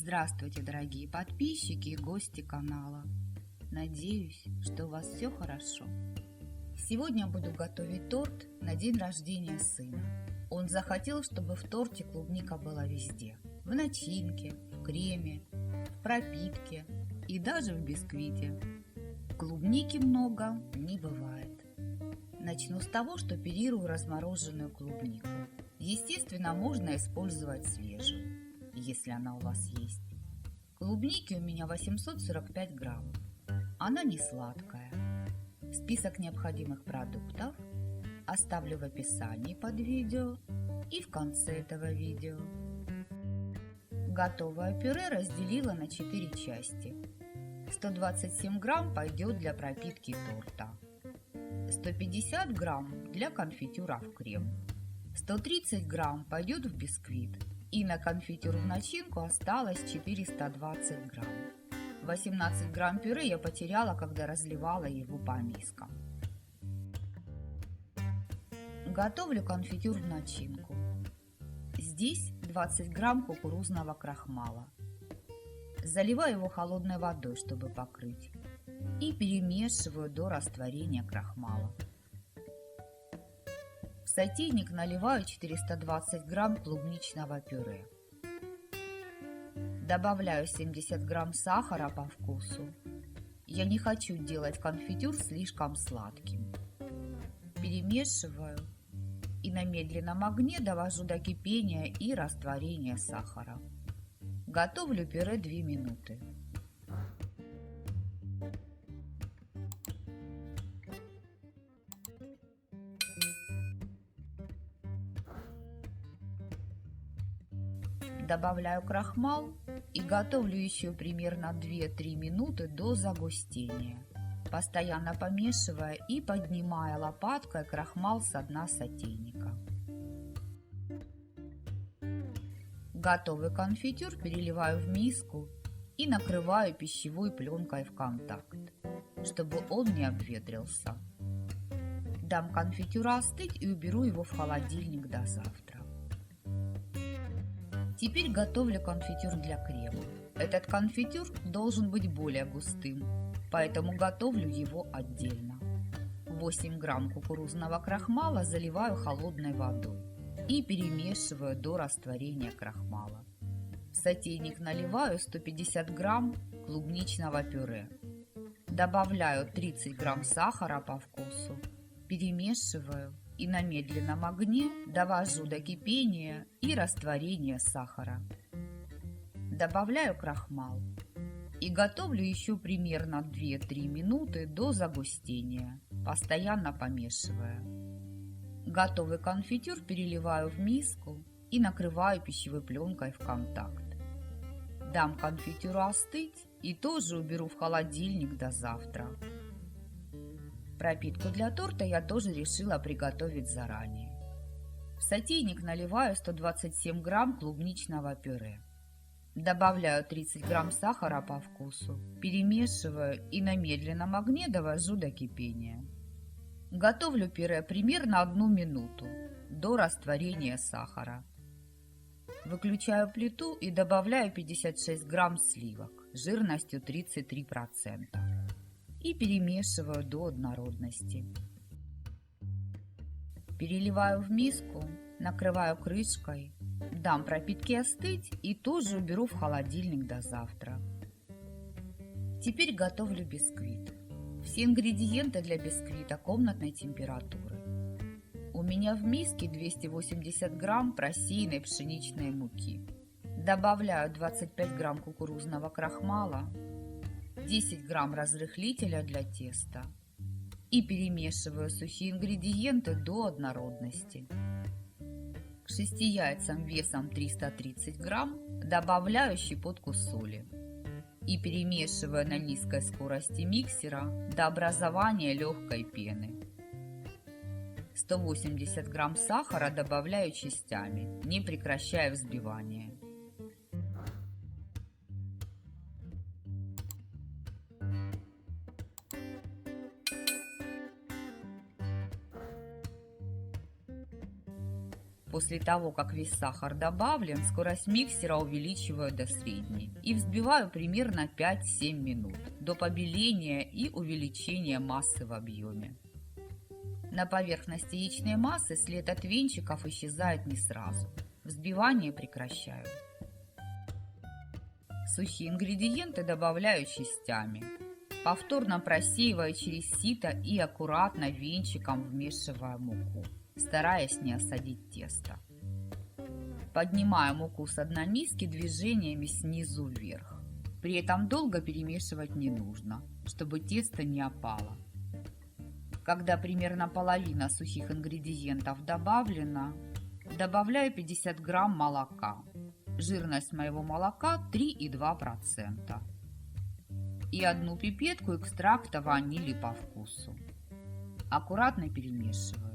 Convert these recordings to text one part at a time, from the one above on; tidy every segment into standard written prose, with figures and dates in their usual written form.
Здравствуйте, дорогие подписчики и гости канала. Надеюсь, что у вас все хорошо. Сегодня буду готовить торт на день рождения сына. Он захотел, чтобы в торте клубника была везде. В начинке, в креме, в пропитке и даже в бисквите. Клубники много не бывает. Начну с того, что пюрирую размороженную клубнику. Естественно, можно использовать свежую, если она у вас есть. Клубники у меня 845 грамм. Она не сладкая. Список необходимых продуктов оставлю в описании под видео и в конце этого видео. Готовое пюре разделила на 4 части. 127 грамм пойдет для пропитки торта. 150 грамм для конфитюра в крем. 130 грамм пойдет в бисквит. И на конфитюр в начинку осталось 420 грамм. 18 грамм пюре я потеряла, когда разливала его по мискам. Готовлю конфитюр в начинку. Здесь 20 грамм кукурузного крахмала. Заливаю его холодной водой, чтобы покрыть. И перемешиваю до растворения крахмала. В сотейник наливаю 420 грамм клубничного пюре. Добавляю 70 грамм сахара по вкусу. Я не хочу делать конфитюр слишком сладким. Перемешиваю и на медленном огне довожу до кипения и растворения сахара. Готовлю пюре 2 минуты. Добавляю крахмал и готовлю еще примерно 2-3 минуты до загустения, постоянно помешивая и поднимая лопаткой крахмал со дна сотейника. Готовый конфитюр переливаю в миску и накрываю пищевой пленкой в контакт, чтобы он не обветрился. Дам конфитюру остыть и уберу его в холодильник до завтра. Теперь готовлю конфитюр для крема. Этот конфитюр должен быть более густым, поэтому готовлю его отдельно. 8 грамм кукурузного крахмала заливаю холодной водой и перемешиваю до растворения крахмала. В сотейник наливаю 150 грамм клубничного пюре. Добавляю 30 грамм сахара по вкусу, перемешиваю и на медленном огне довожу до кипения и растворения сахара. Добавляю крахмал и готовлю еще примерно 2-3 минуты до загустения, постоянно помешивая. Готовый конфитюр переливаю в миску и накрываю пищевой пленкой в контакт. Дам конфитюру остыть и тоже уберу в холодильник до завтра. Пропитку для торта я тоже решила приготовить заранее. В сотейник наливаю 127 грамм клубничного пюре. Добавляю 30 грамм сахара по вкусу, перемешиваю и на медленном огне довожу до кипения. Готовлю пюре примерно 1 минуту до растворения сахара. Выключаю плиту и добавляю 56 грамм сливок жирностью 33%. И перемешиваю до однородности. Переливаю в миску, накрываю крышкой, дам пропитке остыть и тоже уберу в холодильник до завтра. Теперь готовлю бисквит. Все ингредиенты для бисквита комнатной температуры. У меня в миске 280 грамм просеянной пшеничной муки. Добавляю 25 грамм кукурузного крахмала, 10 грамм разрыхлителя для теста и перемешиваю сухие ингредиенты до однородности. К 6 яйцам весом 330 грамм добавляю щепотку соли и перемешиваю на низкой скорости миксера до образования легкой пены. 180 грамм сахара добавляю частями, не прекращая взбивания. После того, как весь сахар добавлен, скорость миксера увеличиваю до средней и взбиваю примерно 5-7 минут до побеления и увеличения массы в объеме. На поверхности яичной массы след от венчиков исчезает не сразу. Взбивание прекращаю. Сухие ингредиенты добавляю частями. Повторно просеиваю через сито и аккуратно венчиком вмешиваю муку, стараясь не осадить тесто. Поднимаю муку с дна миски движениями снизу вверх. При этом долго перемешивать не нужно, чтобы тесто не опало. Когда примерно половина сухих ингредиентов добавлена, добавляю 50 грамм молока. Жирность моего молока 3,2%. И одну пипетку экстракта ванили по вкусу. Аккуратно перемешиваю.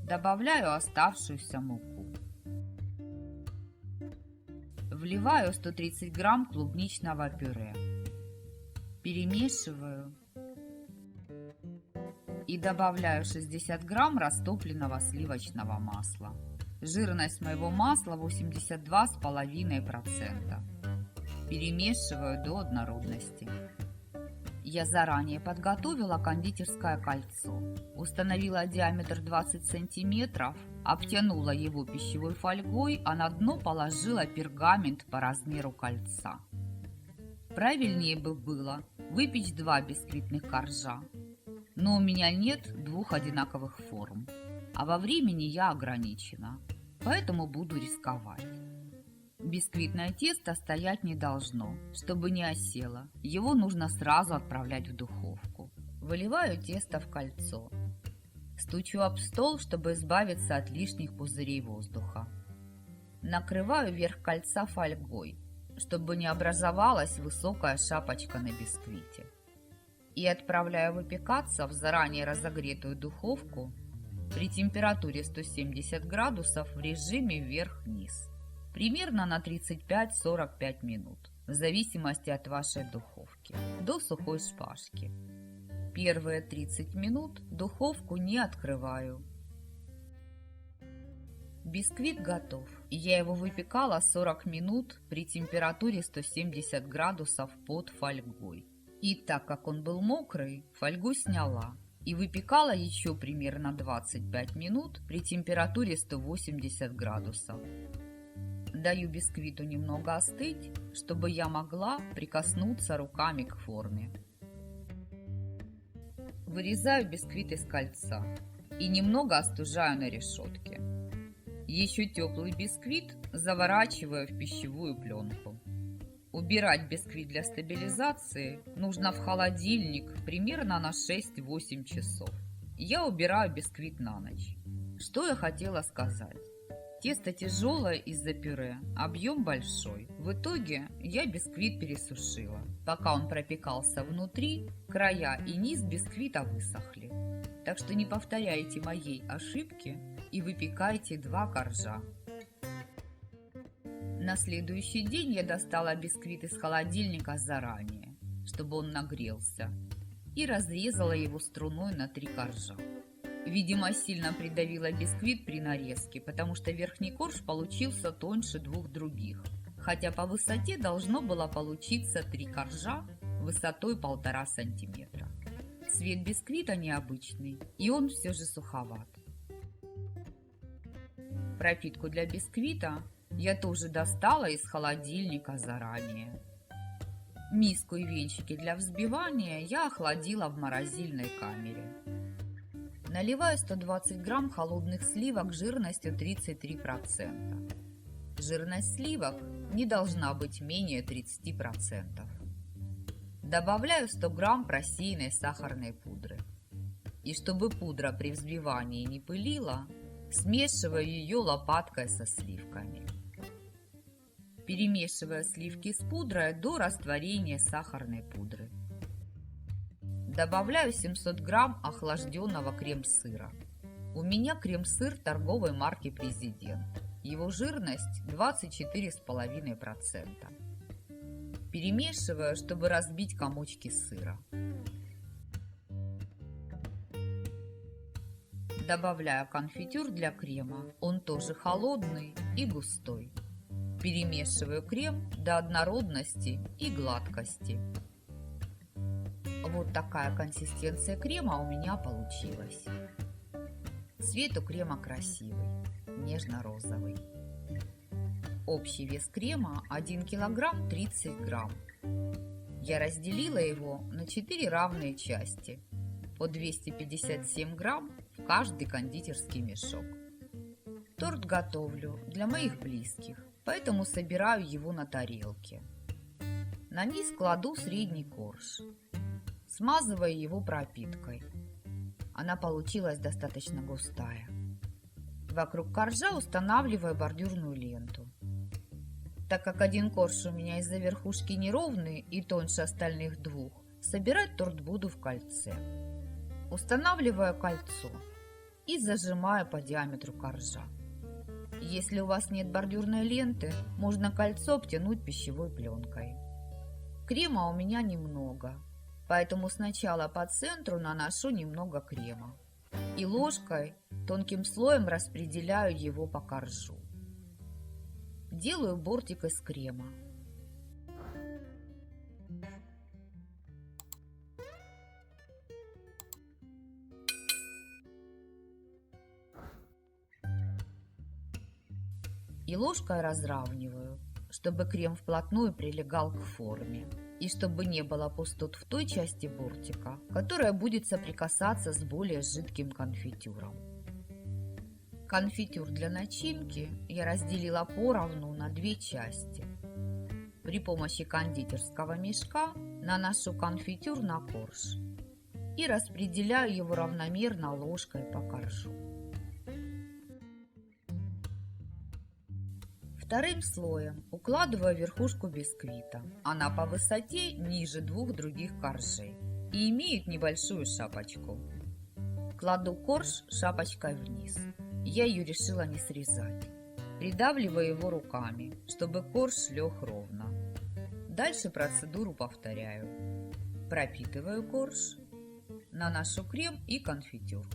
Добавляю оставшуюся муку. Вливаю 130 грамм клубничного пюре. Перемешиваю. И добавляю 60 грамм растопленного сливочного масла. Жирность моего масла 82,5%. Перемешиваю до однородности. Я заранее подготовила кондитерское кольцо. Установила диаметр 20 сантиметров, обтянула его пищевой фольгой, а на дно положила пергамент по размеру кольца. Правильнее бы было выпечь 2 бисквитных коржа, но у меня нет 2 одинаковых форм, а во времени я ограничена, поэтому буду рисковать. Бисквитное тесто стоять не должно, чтобы не осело. Его нужно сразу отправлять в духовку. Выливаю тесто в кольцо. Стучу об стол, чтобы избавиться от лишних пузырей воздуха. Накрываю верх кольца фольгой, чтобы не образовалась высокая шапочка на бисквите. И отправляю выпекаться в заранее разогретую духовку при температуре 170 градусов в режиме вверх-вниз. Примерно на 35-45 минут, в зависимости от вашей духовки, до сухой шпажки. Первые 30 минут духовку не открываю. Бисквит готов, и я его выпекала 40 минут при температуре 170 градусов под фольгой. И так как он был мокрый, фольгу сняла и выпекала еще примерно 25 минут при температуре 180 градусов. Даю бисквиту немного остыть, чтобы я могла прикоснуться руками к форме. Вырезаю бисквит из кольца и немного остужаю на решетке. Еще теплый бисквит заворачиваю в пищевую пленку. Убирать бисквит для стабилизации нужно в холодильник примерно на 6-8 часов. Я убираю бисквит на ночь. Что я хотела сказать? Тесто тяжелое из-за пюре, объем большой. В итоге я бисквит пересушила. Пока он пропекался внутри, края и низ бисквита высохли. Так что не повторяйте моей ошибки и выпекайте 2 коржа. На следующий день я достала бисквит из холодильника заранее, чтобы он нагрелся, и разрезала его струной на 3 коржа. Видимо, сильно придавила бисквит при нарезке, потому что верхний корж получился тоньше 2 других, хотя по высоте должно было получиться 3 коржа высотой 1,5 сантиметра. Цвет бисквита необычный, и он все же суховат. Пропитку для бисквита я тоже достала из холодильника заранее. Миску и венчики для взбивания я охладила в морозильной камере. Наливаю 120 грамм холодных сливок жирностью 33%. Жирность сливок не должна быть менее 30%. Добавляю 100 грамм просеянной сахарной пудры. И чтобы пудра при взбивании не пылила, смешиваю ее лопаткой со сливками. Перемешиваю сливки с пудрой до растворения сахарной пудры. Добавляю 700 грамм охлажденного крем-сыра. У меня крем-сыр торговой марки «Президент». Его жирность 24,5%. Перемешиваю, чтобы разбить комочки сыра. Добавляю конфитюр для крема, он тоже холодный и густой. Перемешиваю крем до однородности и гладкости. Вот такая консистенция крема у меня получилась. Цвет у крема красивый, нежно-розовый. Общий вес крема 1 килограмм 30 грамм. Я разделила его на 4 равные части, по 257 грамм в каждый кондитерский мешок. Торт готовлю для моих близких, поэтому собираю его на тарелке. На низ кладу средний корж. Смазываю его пропиткой. Она получилась достаточно густая. Вокруг коржа устанавливаю бордюрную ленту. Так как один корж у меня из-за верхушки неровный и тоньше остальных двух, собирать торт буду в кольце. Устанавливаю кольцо и зажимаю по диаметру коржа. Если у вас нет бордюрной ленты, можно кольцо обтянуть пищевой пленкой. Крема у меня немного, поэтому сначала по центру наношу немного крема и ложкой тонким слоем распределяю его по коржу. Делаю бортик из крема. И ложкой разравниваю, чтобы крем вплотную прилегал к форме. И чтобы не было пустот в той части бортика, которая будет соприкасаться с более жидким конфитюром. Конфитюр для начинки я разделила поровну на 2 части. При помощи кондитерского мешка наношу конфитюр на корж и распределяю его равномерно ложкой по коржу. Вторым слоем укладываю верхушку бисквита. Она по высоте ниже 2 других коржей и имеет небольшую шапочку. Кладу корж шапочкой вниз. Я ее решила не срезать. Придавливаю его руками, чтобы корж лег ровно. Дальше процедуру повторяю. Пропитываю корж, наношу крем и конфитюр.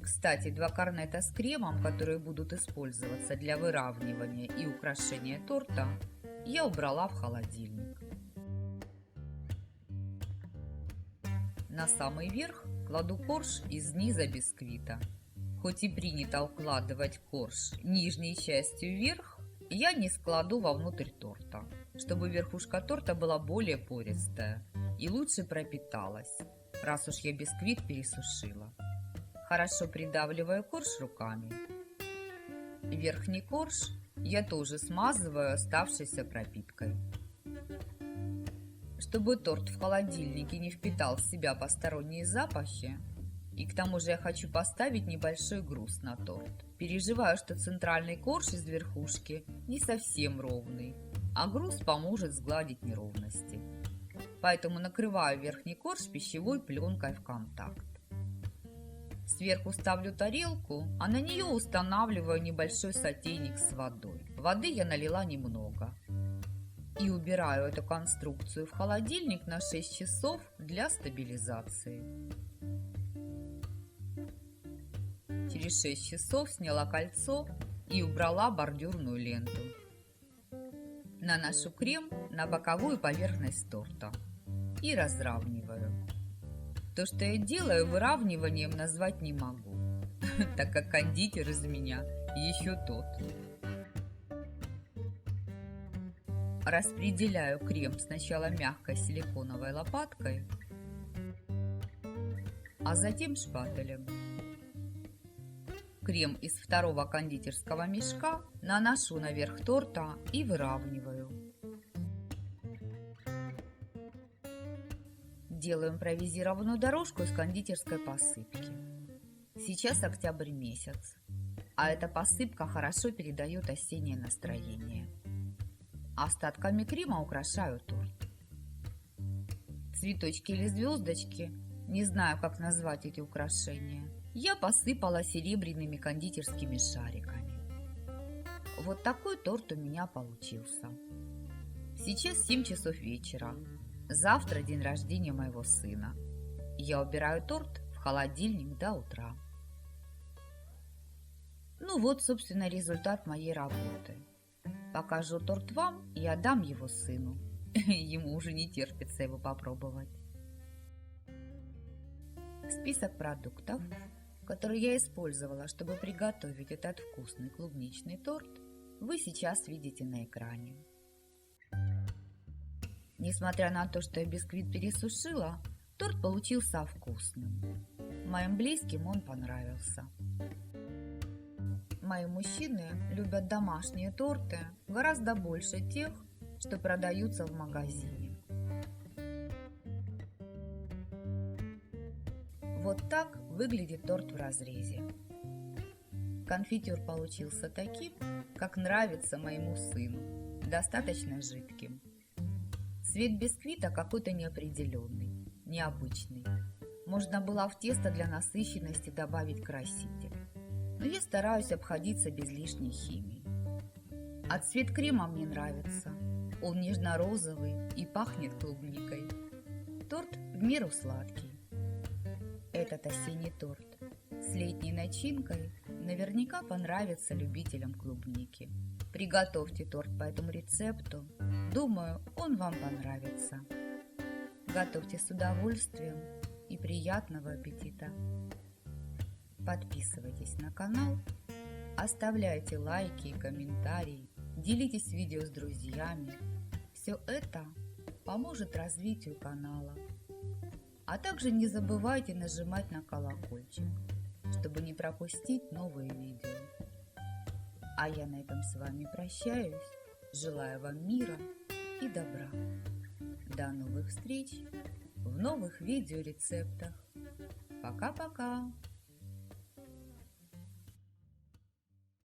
Кстати, 2 корнета с кремом, которые будут использоваться для выравнивания и украшения торта, я убрала в холодильник. На самый верх кладу корж из низа бисквита. Хоть и принято укладывать корж нижней частью вверх, я не складу вовнутрь торта, чтобы верхушка торта была более пористая и лучше пропиталась, раз уж я бисквит пересушила. Хорошо придавливаю корж руками. Верхний корж я тоже смазываю оставшейся пропиткой. Чтобы торт в холодильнике не впитал в себя посторонние запахи, и к тому же я хочу поставить небольшой груз на торт. Переживаю, что центральный корж из верхушки не совсем ровный, а груз поможет сгладить неровности. Поэтому накрываю верхний корж пищевой пленкой в контакт. Сверху ставлю тарелку, а на нее устанавливаю небольшой сотейник с водой. Воды я налила немного. И убираю эту конструкцию в холодильник на 6 часов для стабилизации. Через 6 часов сняла кольцо и убрала бордюрную ленту. Наношу крем на боковую поверхность торта и разравниваю. То, что я делаю, выравниванием назвать не могу, так как кондитер из меня еще тот. Распределяю крем сначала мягкой силиконовой лопаткой, а затем шпателем. Крем из второго кондитерского мешка наношу наверх торта и выравниваю. Делаю импровизированную дорожку из кондитерской посыпки. Сейчас октябрь месяц, а эта посыпка хорошо передает осеннее настроение. Остатками крема украшаю торт. Цветочки или звездочки, не знаю, как назвать эти украшения, я посыпала серебряными кондитерскими шариками. Вот такой торт у меня получился. Сейчас 7 часов вечера. Завтра день рождения моего сына. Я убираю торт в холодильник до утра. Ну вот, собственно, результат моей работы. Покажу торт вам и отдам его сыну. Ему уже не терпится его попробовать. Список продуктов, которые я использовала, чтобы приготовить этот вкусный клубничный торт, вы сейчас видите на экране. Несмотря на то, что я бисквит пересушила, торт получился вкусным. Моим близким он понравился. Мои мужчины любят домашние торты гораздо больше тех, что продаются в магазине. Вот так выглядит торт в разрезе. Конфитюр получился таким, как нравится моему сыну, достаточно жидким. Цвет бисквита какой-то неопределенный, необычный. Можно было в тесто для насыщенности добавить краситель. Но я стараюсь обходиться без лишней химии. А цвет крема мне нравится. Он нежно-розовый и пахнет клубникой. Торт в меру сладкий. Этот осенний торт с летней начинкой наверняка понравится любителям клубники. Приготовьте торт по этому рецепту. Думаю, он вам понравится. Готовьте с удовольствием и приятного аппетита! Подписывайтесь на канал, оставляйте лайки и комментарии, делитесь видео с друзьями. Все это поможет развитию канала. А также не забывайте нажимать на колокольчик, чтобы не пропустить новые видео. А я на этом с вами прощаюсь, желаю вам мира и добра. До новых встреч в новых видеорецептах. Пока-пока!